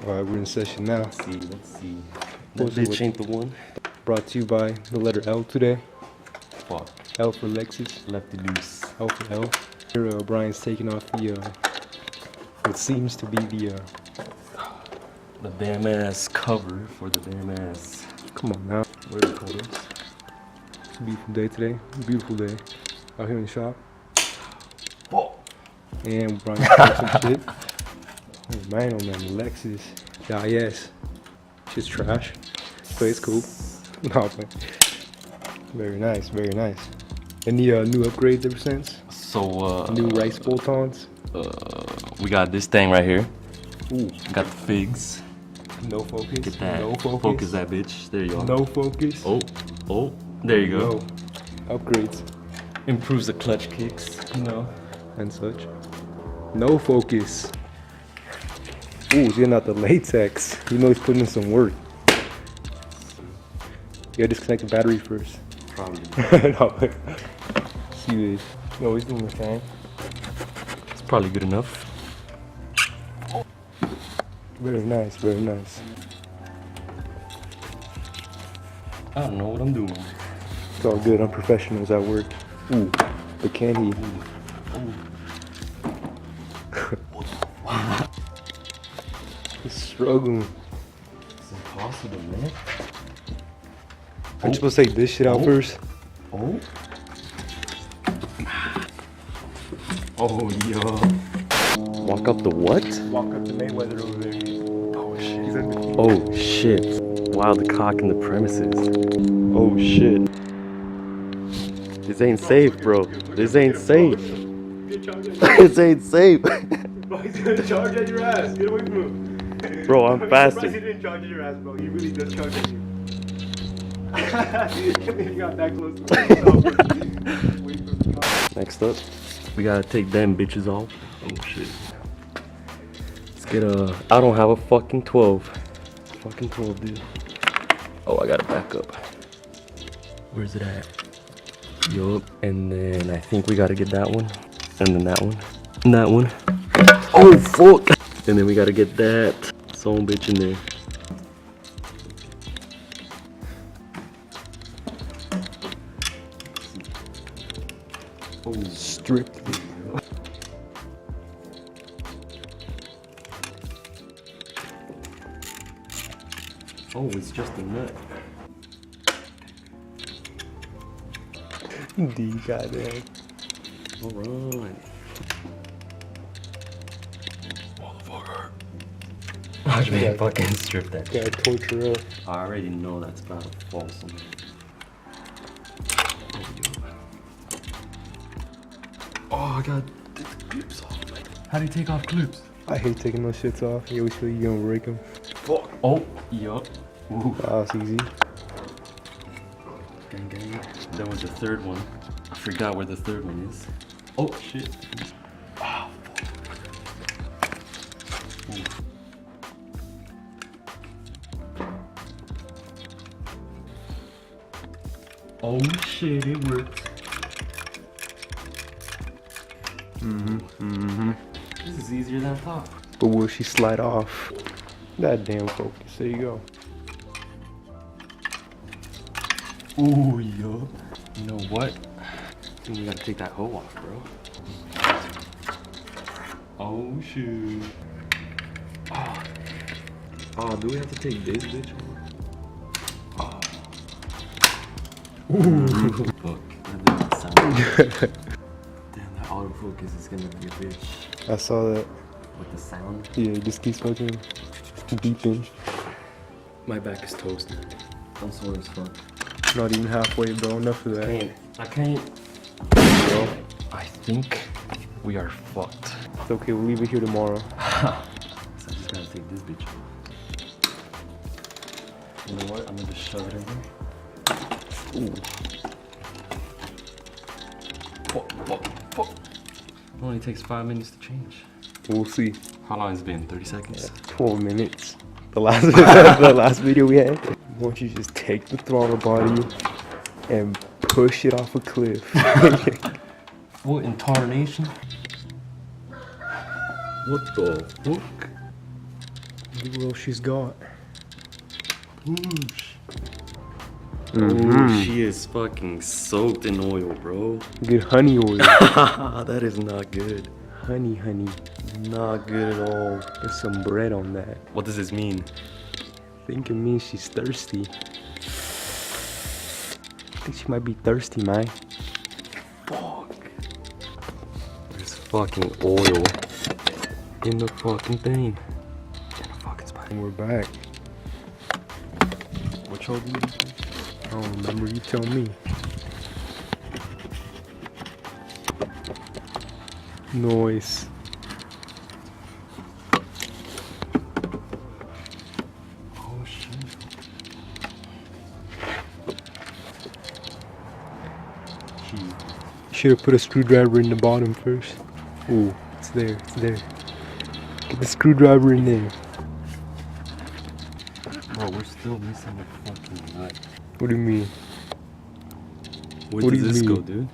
Alright, we're in session now. Let's see. That bitch ain't the one. Brought to you by the letter L today. Fuck. L for Lexus. Left it loose. L for L. Here, Brian's taking off the, what seems to be the damn ass cover for the damn ass. Come on now. What are the colors? It's a beautiful day today. Beautiful day. Out here in the shop. Oh. And Brian's doing some shit. Oh man, the Lexus. Yeah, yes. Shit's trash. But it's cool. No, man. Very nice, very nice. Any new upgrades ever since? So, new rice bolt-ons? we got this thing right here. Ooh. Got the figs. No focus. Get that. No focus. Focus that bitch. There you go. No focus. Oh. There you go. No. Upgrades. Improves the clutch kicks, you know. And such. No focus. Ooh, he's getting out the latex. You know he's putting in some work. You gotta disconnect the battery first. Probably. No, see this. No, he's doing the thing. It's probably good enough. Very nice, very nice. I don't know what I'm doing. It's all good. I'm professionals at work. Ooh, but can he? He's struggling. It's impossible, man. Aren't you supposed to take this shit out first? Oh, yo. Walk up the what? Walk up to Mayweather over there. Oh shit. Oh shit. Wow, the cock in the premises. Oh shit. This ain't safe, bro. This ain't safe. This ain't safe. Bro, he's gonna charge at your ass. Get away from him. Bro, I'm faster. He didn't charge at your ass, bro. He really does charge at you. He got that close to me. Next up, we gotta take them bitches off. Oh shit. Let's get I don't have a fucking 12. Fucking 12, dude. Oh, I gotta back up. Where's it at? Yup. And then I think we gotta get that one. And then that one. And that one. Oh, fuck! And then we gotta get that son bitch in there. Oh, strictly. Oh, it's just a nut. D, goddamn. Alright. Motherfucker. Watch me fucking strip that. Gotta torture her. I already know that's about to fall somewhere. Oh, I got the clips off. How do you take off clips? I hate taking those shits off. You always feel you're gonna break them. Fuck. Oh, yup. Wow, that's easy. Gang, gang. That was the third one. I forgot where the third one is. Oh, shit. Oh, fuck. Oh, shit, it worked. This is easier than I thought. But will she slide off? That damn focus. There you go. Ooh, yo. You know what? I think we gotta take that hoe off, bro. Oh, shoot. Oh, do we have to take this bitch off? Oh. Ooh. Fuck. That didn't sound good. Damn, that autofocus is gonna be a bitch. I saw that. With the sound? Yeah, it just keeps fucking beeping. My back is toasted. I'm sore as fuck. Not even halfway, bro. Enough of that. I can't. Bro, I think we are fucked. It's okay, we'll leave it here tomorrow. So I just gotta take this bitch off. You know what? I'm gonna just shove it in here. Ooh. Fuck. It only takes 5 minutes to change. We'll see. How long has it been? 30 seconds? 12 minutes. The last video we had. Why don't you just take the throttle body and push it off a cliff? What in tarnation? What the fuck? Look what else she's got. Oh, she is fucking soaked in oil, bro. Good honey oil. That is not good. honey. Not good at all. There's some bread on that. What does this mean? I think it means she's thirsty. I think she might be thirsty, man. Fuck. There's fucking oil in the fucking thing. In the fucking spine. And we're back. What y'all doing? I don't remember, you tell me. Noise. Oh shit. Should have put a screwdriver in the bottom first. Ooh, it's there, Get the screwdriver in there. Bro, we're still missing a fucking nut. What do you mean? Where What does do you this go, mean? dude?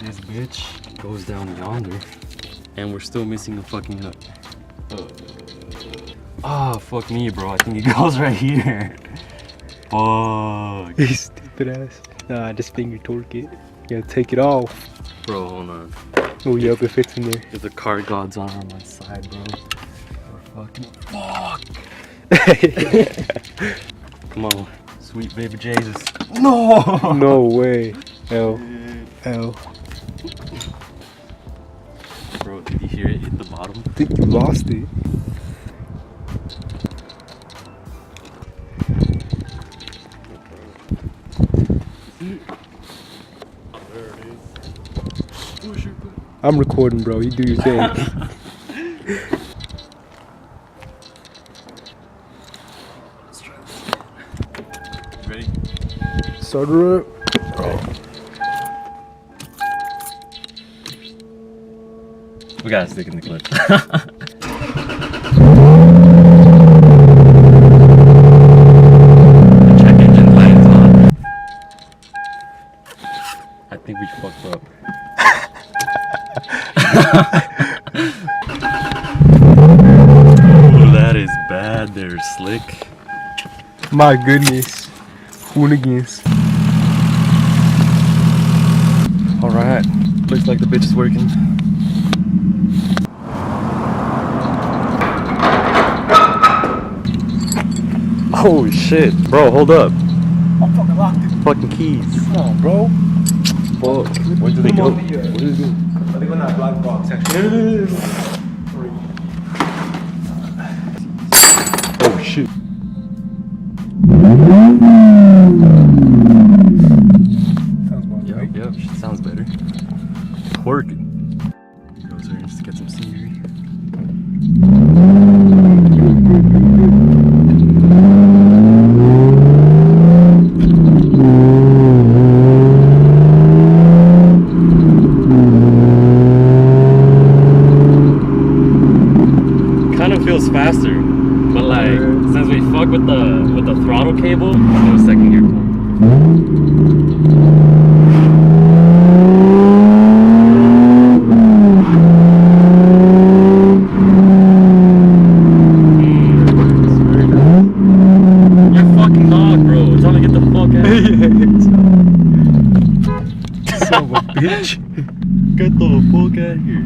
This bitch goes down yonder. And we're still missing a fucking nut. Ah, fuck me, bro. I think it goes right here. Fuck. You stupid ass. Nah, just finger torque it. You gotta take it off. Bro, hold on. Oh, yep, it fits in there. If the car gods are on my side, bro. We're fucking. Fuck. Come on. Sweet baby Jesus. No! No way. L. Bro, did you hear it hit the bottom? I think you lost it. I'm recording, bro. You do your thing. Ready? Start her up. We gotta stick in the clip. Check engine lights on. I think we fucked up. Ooh, that is bad there, Slick. My goodness. Hoonigans. Alright, looks like the bitch is working. Oh shit, bro, hold up. I'm fucking locked in. Fucking keys. Come on, bro. Fuck. Where do they go? What is it? I think on that black box, actually. Oh shit. Sounds about right. Yep, shit sounds better. Working. Goes there just to get some scenery. Kind of feels faster, but like since we fuck with the throttle cable, it was second gear pull. You're fucking dog, bro. Tell me to get the fuck out. Son of a bitch. Get the fuck out of here.